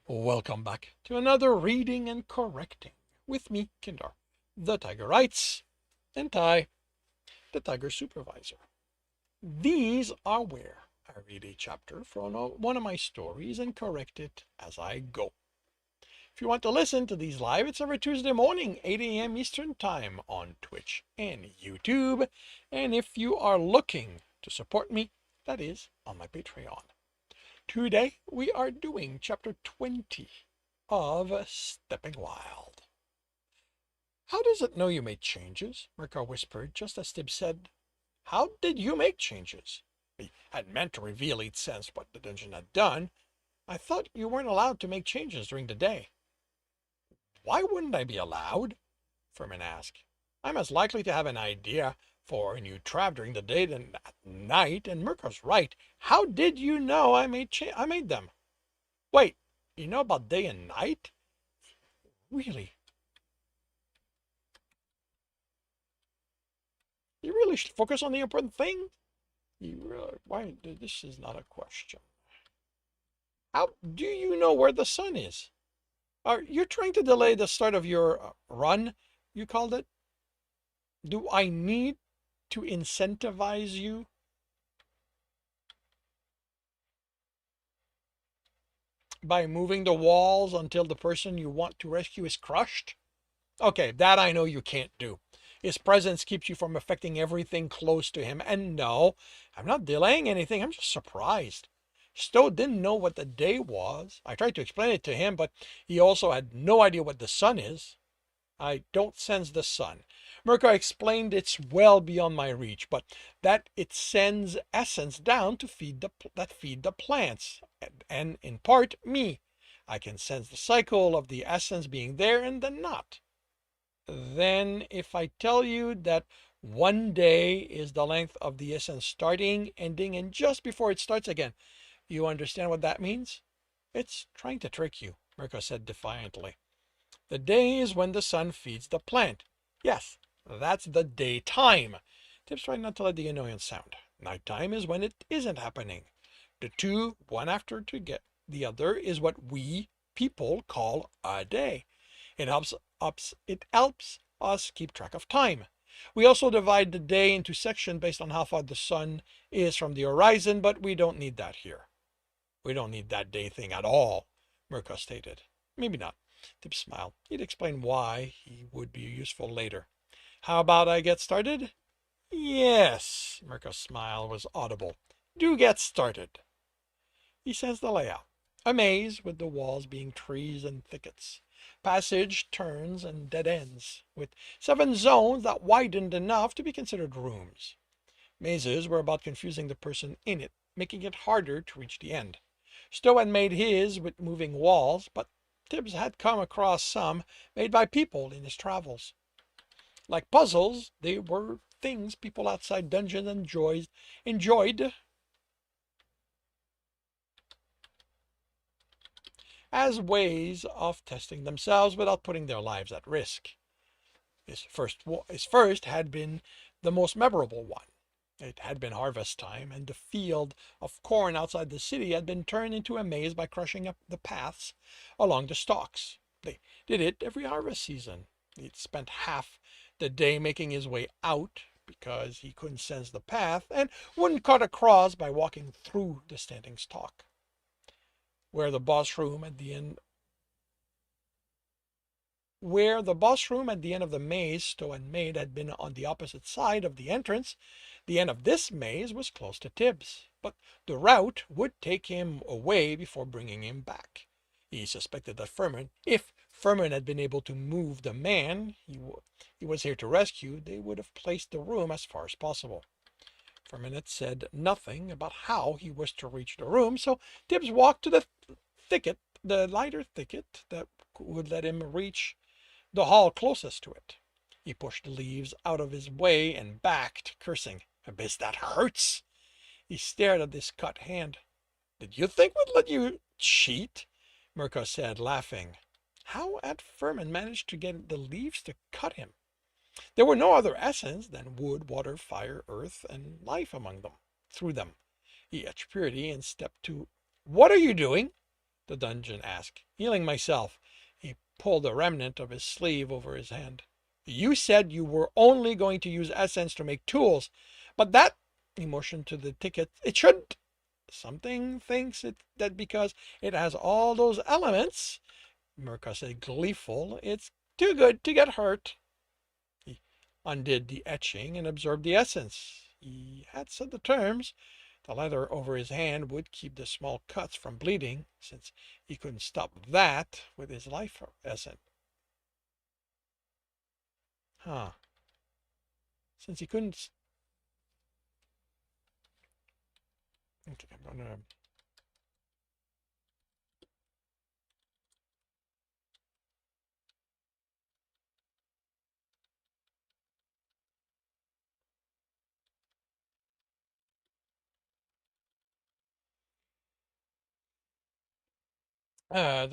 Welcome back to another reading and correcting with me, Kindar, the Tiger Writes, and Ty, the Tiger Supervisor. These are where I read a chapter from one of my stories and correct it as I go. If you want to listen to these live, it's every Tuesday morning, 8 a.m. Eastern Time on Twitch and YouTube. And if you are looking to support me, that is on my Patreon. Today we are doing chapter 20 of Stepping Wild. How does it know you made changes? Mirka whispered, just as Tibs said, how did you make changes? He had meant to reveal he'd sensed what the dungeon had done. I thought you weren't allowed to make changes during the day. Why wouldn't I be allowed? Furman asked. I'm as likely to have an idea for a new trap during the day than at night, and Mirka's right. How did you know I made them? Wait, you know about day and night? Really? You really should focus on the important thing? Why, this is not a question. How do you know where the sun is? Are you trying to delay the start of your run, you called it? Do I need to incentivize you? By moving the walls until the person you want to rescue is crushed? Okay, that I know you can't do. His presence keeps you from affecting everything close to him. And no, I'm not delaying anything. I'm just surprised. Stowe didn't know what the day was. I tried to explain it to him, but he also had no idea what the sun is. I don't sense the sun. Mirka explained it's well beyond my reach, but that it sends essence down to feed the plants, and in part me. I can sense the cycle of the essence being there and then not. Then if I tell you that one day is the length of the essence starting, ending, and just before it starts again, you understand what that means? It's trying to trick you, Mirka said defiantly. The day is when the sun feeds the plant. Yes, that's the daytime. Tips try not to let the annoyance sound. Nighttime is when it isn't happening. The two, one after to get the other, is what we people call a day. It helps us keep track of time. We also divide the day into sections based on how far the sun is from the horizon, but we don't need that here. We don't need that day thing at all, Mirka stated. Maybe not. Tip smiled. He'd explain why he would be useful later. How about I get started? Yes, Mirka's smile was audible. Do get started. He sensed the layout. A maze with the walls being trees and thickets. Passage, turns, and dead ends, with 7 zones that widened enough to be considered rooms. Mazes were about confusing the person in it, making it harder to reach the end. Stowe had made his with moving walls, but Tibbs had come across some made by people in his travels. Like puzzles, they were things people outside dungeons enjoyed as ways of testing themselves without putting their lives at risk. His first had been the most memorable one. It had been harvest time, and the field of corn outside the city had been turned into a maze by crushing up the paths along the stalks. They did it every harvest season. He'd spent half the day making his way out because he couldn't sense the path and wouldn't cut across by walking through the standing stalk. Where the boss room at the end of the maze Stowe had made had been on the opposite side of the entrance, the end of this maze was close to Tibbs, but the route would take him away before bringing him back. He suspected that if Furman had been able to move the man he was here to rescue, they would have placed the room as far as possible. Furman had said nothing about how he wished to reach the room, so Tibbs walked to the lighter thicket that would let him reach the hall closest to it. He pushed the leaves out of his way and backed, cursing. Abyss, that hurts! He stared at his cut hand. Did you think we'd let you cheat? Mirka said, laughing. How had Furman managed to get the leaves to cut him? There were no other essence than wood, water, fire, earth, and life among them. Through them. He etched purity and stepped to. What are you doing? the dungeon asked. Healing myself. He pulled a remnant of his sleeve over his hand. You said you were only going to use essence to make tools, but that, he motioned to the ticket, it shouldn't. Something thinks that because it has all those elements, Mirka said, gleeful, it's too good to get hurt. He undid the etching and absorbed the essence. He had said the terms. The leather over his hand would keep the small cuts from bleeding, since he couldn't stop that with his life essence. Huh. Since he couldn't... Okay, I'm gonna...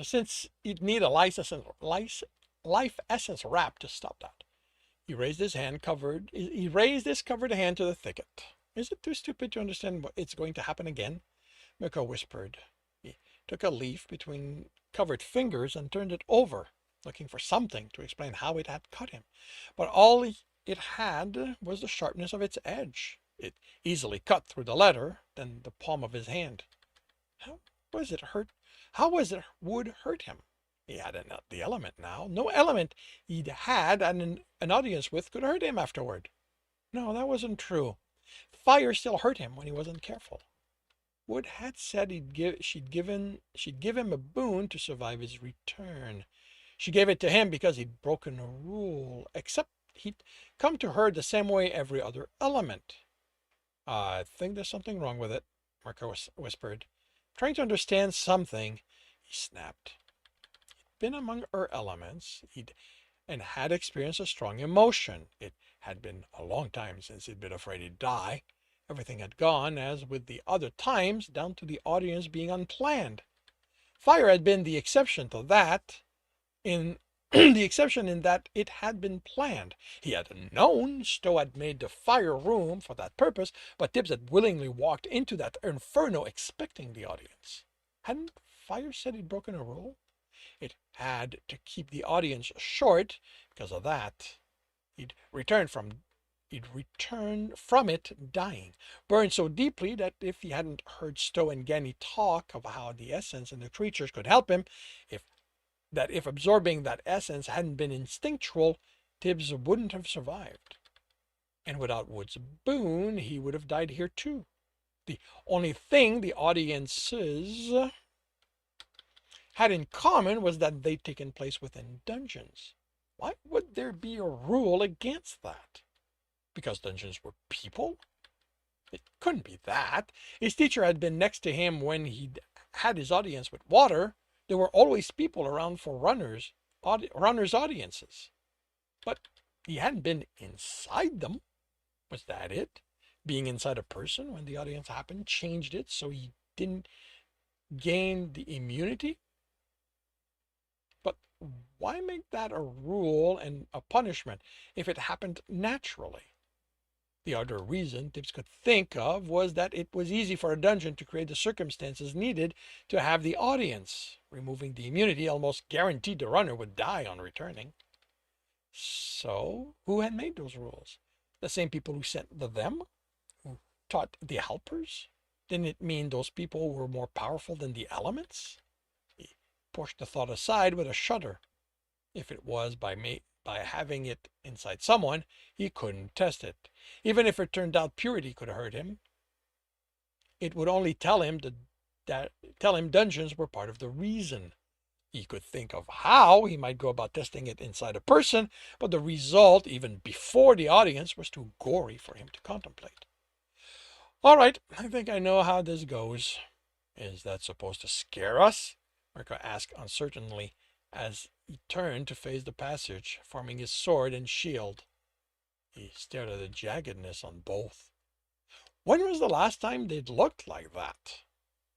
since you'd need a life essence wrap to stop that. He raised his covered hand to the thicket. Is it too stupid to understand what it's going to happen again? Mirko whispered. He took a leaf between covered fingers and turned it over, looking for something to explain how it had cut him. But all it had was the sharpness of its edge. It easily cut through the leather, then the palm of his hand. How was it hurt? How was it would hurt him? He had the element now. No element he'd had an audience with could hurt him afterward. No, that wasn't true. Fire still hurt him when he wasn't careful. Wood had said she'd give him a boon to survive his return. She gave it to him because he'd broken a rule, except he'd come to her the same way every other element. I think there's something wrong with it, Marco whispered. Trying to understand something, he snapped. He'd been among her elements, and had experienced a strong emotion. It had been a long time since he'd been afraid he'd die. Everything had gone, as with the other times, down to the audience being unplanned. Fire had been the exception to that, in the exception in that it had been planned. He had known Stowe had made the fire room for that purpose, but Tibs had willingly walked into that inferno expecting the audience. Hadn't Fire said he'd broken a rule? It had to keep the audience short because of that. He'd returned from it dying, burned so deeply that if he hadn't heard Stowe and Ganny talk of how the essence and the creatures could help him, if absorbing that essence hadn't been instinctual, Tibs wouldn't have survived. And without Wood's boon, he would have died here too. The only thing the audiences had in common was that they'd taken place within dungeons. Why would there be a rule against that? Because dungeons were people? It couldn't be that. His teacher had been next to him when he'd had his audience with water. There were always people around for runners' audiences. But he hadn't been inside them. Was that it? Being inside a person when the audience happened changed it so he didn't gain the immunity? But why make that a rule and a punishment if it happened naturally? The other reason Tibs could think of was that it was easy for a dungeon to create the circumstances needed to have the audience. Removing the immunity almost guaranteed the runner would die on returning. So, who had made those rules? The same people who sent them? Who taught the helpers? Didn't it mean those people were more powerful than the elements? He pushed the thought aside with a shudder. If it was by having it inside someone, he couldn't test it. Even if it turned out purity could hurt him, it would only tell him dungeons were part of the reason. He could think of how he might go about testing it inside a person, but the result, even before the audience, was too gory for him to contemplate. All right, I think I know how this goes. Is that supposed to scare us? Mirko asked uncertainly as he turned to face the passage, forming his sword and shield. He stared at the jaggedness on both. When was the last time they'd looked like that?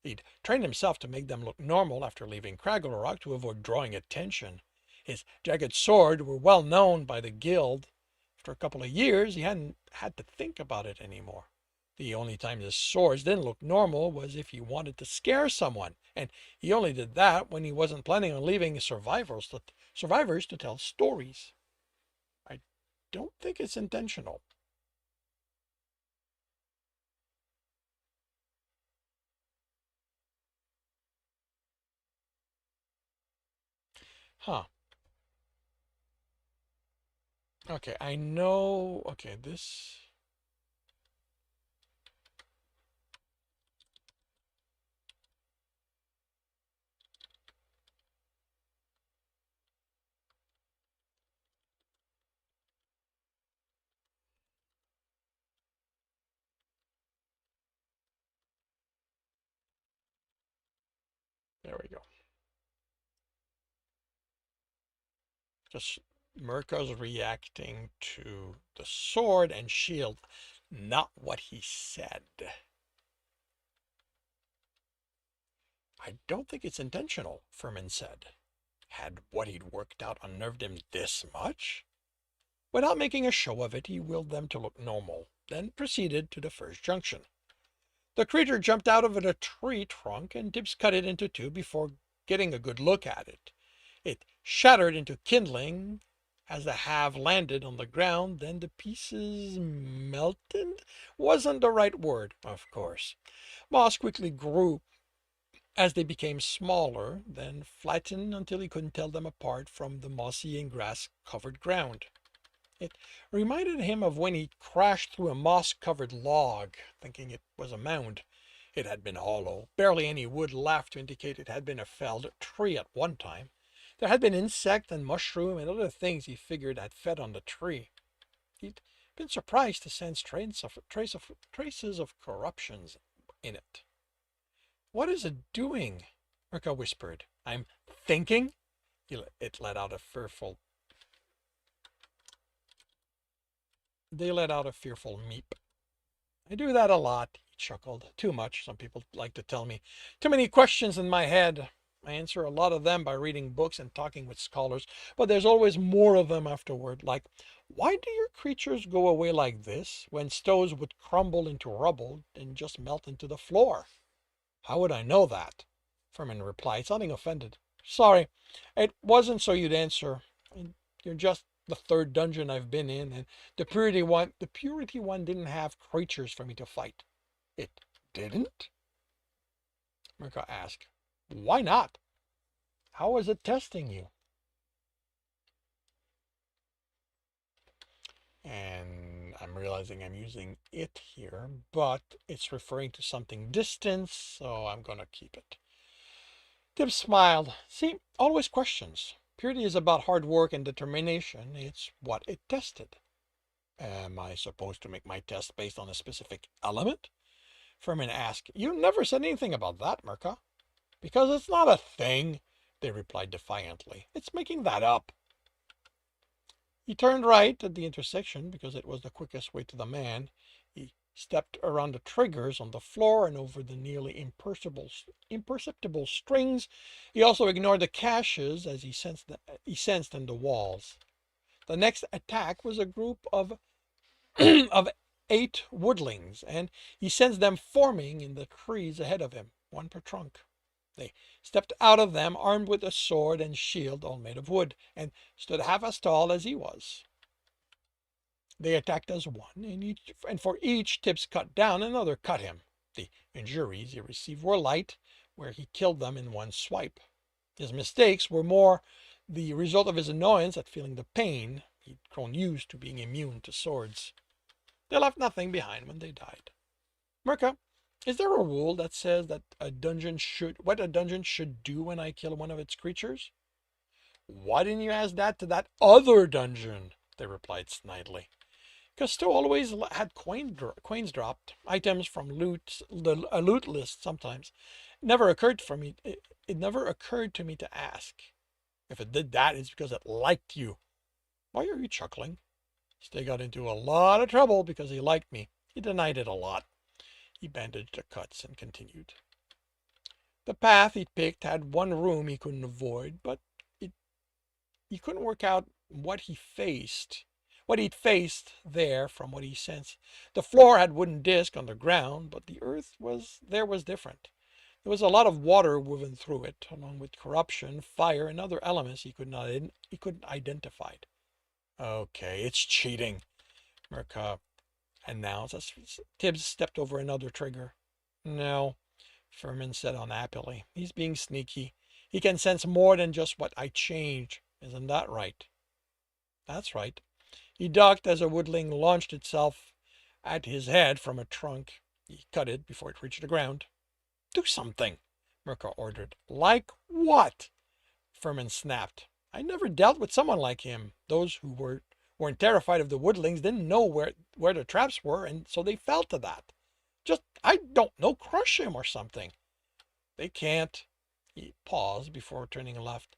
He'd trained himself to make them look normal after leaving Craggle Rock to avoid drawing attention. His jagged sword were well known by the guild. After a couple of years, he hadn't had to think about it anymore. The only time his swords didn't look normal was if he wanted to scare someone, and he only did that when he wasn't planning on leaving survivors to tell stories. I don't think it's intentional. Huh. Okay, I know. Okay, this. There we go. Just Mirka's reacting to the sword and shield, not what he said. I don't think it's intentional, Furman said. Had what he'd worked out unnerved him this much? Without making a show of it, he willed them to look normal, then proceeded to the first junction. The creature jumped out of a tree trunk, and Tibs cut it into two before getting a good look at it. It shattered into kindling as the half landed on the ground, then the pieces melted? Wasn't the right word, of course. Moss quickly grew as they became smaller, then flattened until he couldn't tell them apart from the mossy and grass-covered ground. It reminded him of when he crashed through a moss-covered log, thinking it was a mound. It had been hollow, barely any wood left to indicate it had been a felled tree at one time. There had been insect and mushroom and other things he figured had fed on the tree. He'd been surprised to sense traces of corruptions in it. What is it doing? Mirka whispered. I'm thinking? It let out a fearful They let out a fearful meep. I do that a lot, he chuckled. Too much, some people like to tell me. Too many questions in my head. I answer a lot of them by reading books and talking with scholars, but there's always more of them afterward, like, why do your creatures go away like this when stones would crumble into rubble and just melt into the floor? How would I know that? Furman replied, sounding offended. Sorry, it wasn't so you'd answer. You're just the third dungeon I've been in, and the purity one didn't have creatures for me to fight. It didn't? Mirka asked. Why not? How was it testing you? And I'm realizing I'm using it here, but it's referring to something distant, so I'm going to keep it. Tib smiled. See, always questions. Purity is about hard work and determination. It's what it tested. Am I supposed to make my test based on a specific element? Furman asked. You never said anything about that, Mirka. Because it's not a thing, they replied defiantly. It's making that up. He turned right at the intersection because it was the quickest way to the man. He stepped around the triggers on the floor and over the nearly imperceptible strings. He also ignored the caches as he sensed in the walls. The next attack was a group of of 8 woodlings, and he sensed them forming in the trees ahead of him, one per trunk. They stepped out of them armed with a sword and shield, all made of wood, and stood half as tall as he was. They attacked as one, and for each Tibs cut down, another cut him. The injuries he received were light, where he killed them in one swipe. His mistakes were more the result of his annoyance at feeling the pain. He'd grown used to being immune to swords. They left nothing behind when they died. Mirka, is there a rule that says that what a dungeon should do when I kill one of its creatures? Why didn't you ask that to that other dungeon? They replied snidely. Cousteau always had coins dropped, items from a loot list sometimes. It never occurred to me to ask. If it did that, it's because it liked you. Why are you chuckling? Stay got into a lot of trouble because he liked me. He denied it a lot. He bandaged the cuts and continued. The path he'd picked had one room he couldn't avoid, but he couldn't work out what he faced. what he'd faced there from what he sensed. The floor had wooden disc on the ground, but the earth was different. There was a lot of water woven through it, along with corruption, fire, and other elements he couldn't identify. Okay, it's cheating, Murka announced as Tibbs stepped over another trigger. No, Furman said unhappily. He's being sneaky. He can sense more than just what I change. Isn't that right? That's right. He ducked as a woodling launched itself at his head from a trunk. He cut it before it reached the ground. Do something, Murka ordered. Like what? Furman snapped. I never dealt with someone like him. Those who weren't terrified of the woodlings didn't know where the traps were, and so they fell to that. Just, I don't know, crush him or something. They can't. He paused before turning left.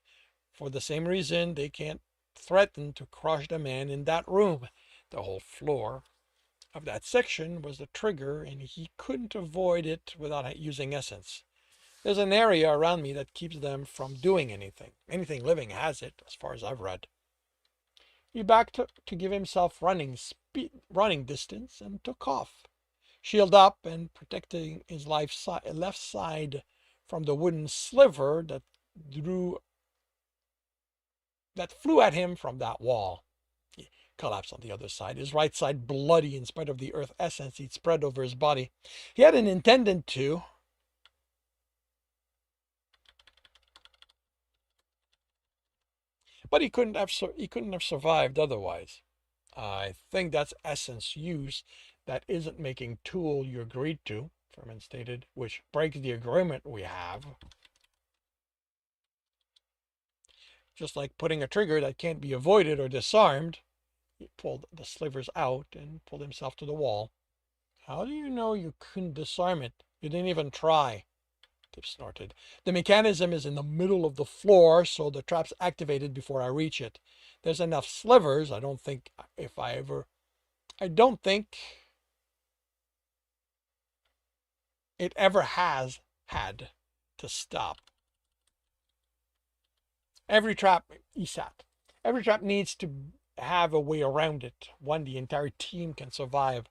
For the same reason, they can't threaten to crush the man in that room. The whole floor of that section was the trigger, and he couldn't avoid it without using essence. There's an area around me that keeps them from doing anything. Anything living has it, as far as I've read. He backed to give himself running distance and took off, shield up and protecting his left side from the wooden sliver that flew at him from that wall. He collapsed on the other side, his right side bloody in spite of the earth essence he'd spread over his body. He hadn't intended to. But he couldn't have survived otherwise. I think that's essence use that isn't making tool you agreed to, Furman stated, which breaks the agreement we have. Just like putting a trigger that can't be avoided or disarmed. He pulled the slivers out and pulled himself to the wall. How do you know you couldn't disarm it? You didn't even try. Tip snorted. The mechanism is in the middle of the floor, so the trap's activated before I reach it. There's enough slivers. I don't think it ever has had to stop. Every trap, he sat. Every trap needs to have a way around it, one the entire team can survive.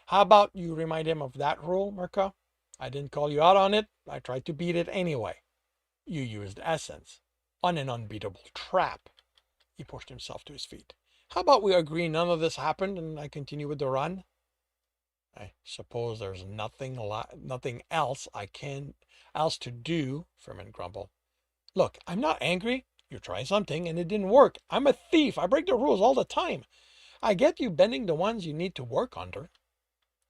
How about you remind him of that rule, Murka? I didn't call you out on it. I tried to beat it anyway. You used essence on an unbeatable trap. He pushed himself to his feet. How about we agree none of this happened and I continue with the run? I suppose there's nothing else else to do, Furman grumbled. Look, I'm not angry. You tried something and it didn't work. I'm a thief. I break the rules all the time. I get you bending the ones you need to work under.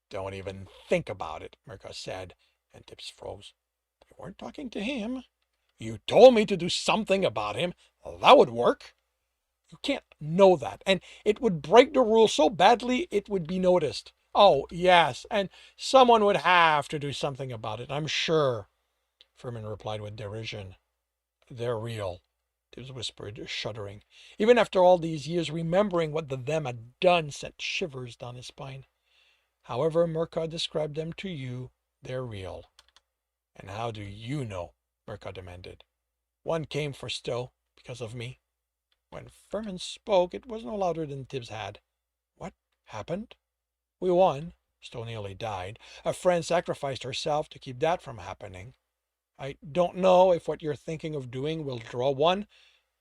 Don't even think about it, Mirka said, and Tibbs froze. You weren't talking to him. You told me to do something about him. That would work. You can't know that, and it would break the rule so badly it would be noticed. Oh, yes, and someone would have to do something about it, I'm sure, Furman replied with derision. They're real, Tibbs whispered, shuddering. Even after all these years, remembering what the them had done sent shivers down his spine. However Murka described them to you, they're real. And how do you know? Murka demanded. One came for Stowe, because of me. When Furman spoke, it was no louder than Tibbs had. What happened? We won. Stowe nearly died. A friend sacrificed herself to keep that from happening. I don't know if what you're thinking of doing will draw one,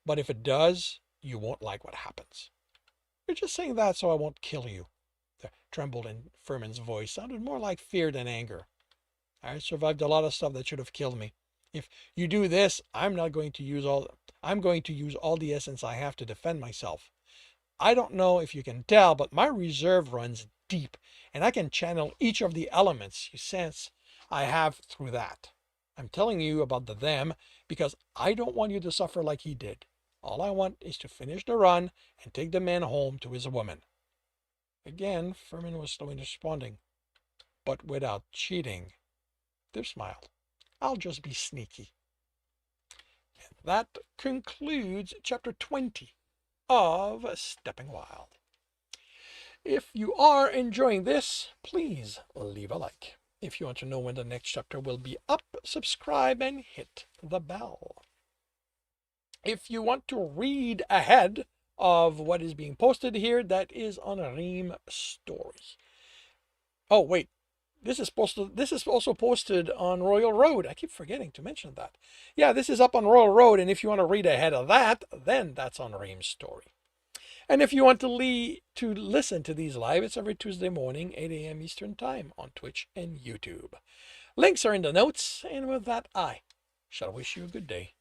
but if it does, you won't like what happens. You're just saying that so I won't kill you. The tremble in Furman's voice sounded more like fear than anger. I survived a lot of stuff that should have killed me. If you do this, I'm going to use all the essence I have to defend myself. I don't know if you can tell, but my reserve runs deep, and I can channel each of the elements you sense I have through that. I'm telling you about the them because I don't want you to suffer like he did. All I want is to finish the run and take the man home to his woman. Again, Furman was slow in responding, but without cheating. Tibbs smiled. I'll just be sneaky. And that concludes chapter 20 of Stepping Wild. If you are enjoying this, please leave a like. If you want to know when the next chapter will be up, subscribe and hit the bell. If you want to read ahead of what is being posted here, that is on Ream Story. Oh, wait. This is also posted on Royal Road. I keep forgetting to mention that. Yeah, this is up on Royal Road, and if you want to read ahead of that, then that's on Ream Story. And if you want to listen to these live, it's every Tuesday morning, 8 a.m. Eastern Time on Twitch and YouTube. Links are in the notes, and with that, I shall wish you a good day.